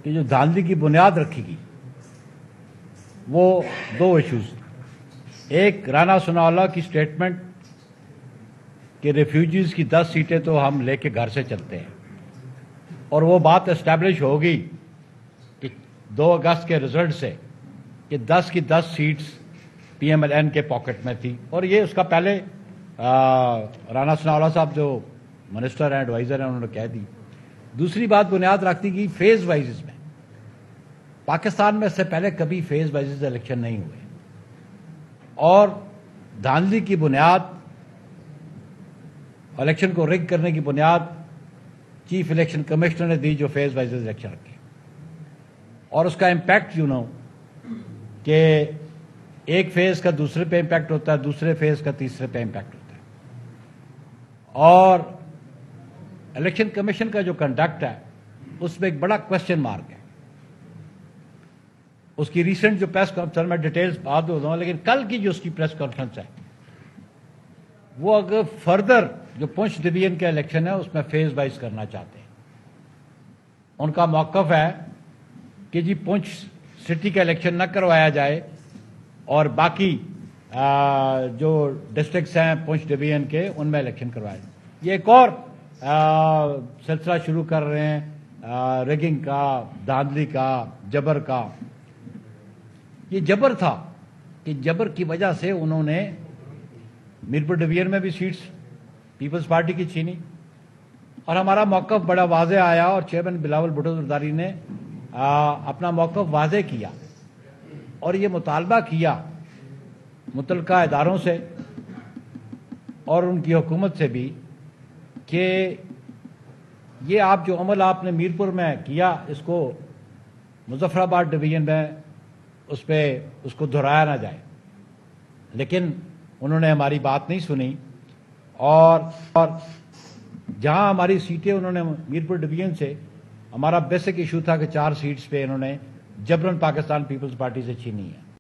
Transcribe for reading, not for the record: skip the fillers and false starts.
کہ جو دھاندلی کی بنیاد رکھی گئی وہ دو ایشوز، ایک رانا ثناءاللہ کی سٹیٹمنٹ کہ ریفیوجیز کی 10 سیٹیں تو ہم لے کے گھر سے چلتے ہیں، اور وہ بات اسٹیبلش ہوگی کہ 2 اگست کے رزلٹ سے کہ 10 کی 10 seats P M L N کے پاکٹ میں تھی، اور یہ اس کا پہلے رانا ثناءاللہ صاحب جو منسٹر ہیں ایڈوائزر ہیں انہوں نے کہہ دی۔ دوسری بات بنیاد رکھتی گئی فیز وائزز میں، پاکستان میں اس سے پہلے کبھی فیز وائزز الیکشن نہیں ہوئے، اور دھاندلی کی بنیاد، الیکشن کو رگ کرنے کی بنیاد چیف الیکشن کمشنر نے دی جو فیز وائزز الیکشن رکھے، اور اس کا امپیکٹ کہ ایک فیز کا دوسرے پہ امپیکٹ ہوتا ہے، دوسرے فیز کا تیسرے پہ امپیکٹ ہوتا ہے، اور الیکشن کمیشن کا جو کنڈکٹ ہے اس میں ایک بڑا کوشچن مارک ہے۔ اس کی ریسنٹ جو پریس کانفرنس میں ڈیٹیلز بعد میں دوں گا، لیکن کل کی جو اس کی پریس کانفرنس ہے وہ اگر فردر جو پونچھ ڈویژن کا الیکشن ہے اس میں فیز وائز کرنا چاہتے ہیں۔ ان کا موقف ہے کہ جی پونچھ سٹی کا الیکشن نہ کروایا جائے اور باقی جو ڈسٹرکٹس ہیں پونچھ ڈویژن کے ان میں الیکشن کروائے۔ یہ ایک اور سلسلہ شروع کر رہے ہیں ریگنگ کا، دھاندلی کا، جبر کا۔ یہ جبر تھا کہ جبر کی وجہ سے انہوں نے میرپور ڈویژن میں بھی سیٹس پیپلز پارٹی کی چھینی، اور ہمارا موقف بڑا واضح آیا، اور چیئرمین بلاول بھٹو زرداری نے اپنا موقف واضح کیا اور یہ مطالبہ کیا متعلقہ اداروں سے اور ان کی حکومت سے بھی کہ یہ آپ جو عمل آپ نے میرپور میں کیا اس کو مظفر آباد ڈویژن میں اس کو دہرایا نہ جائے، لیکن انہوں نے ہماری بات نہیں سنی، اور جہاں ہماری سیٹیں انہوں نے میرپور ڈویژن سے، ہمارا بیسک ایشو تھا کہ 4 سیٹس پہ انہوں نے جبرن پاکستان پیپلز پارٹی سے چھینی ہے۔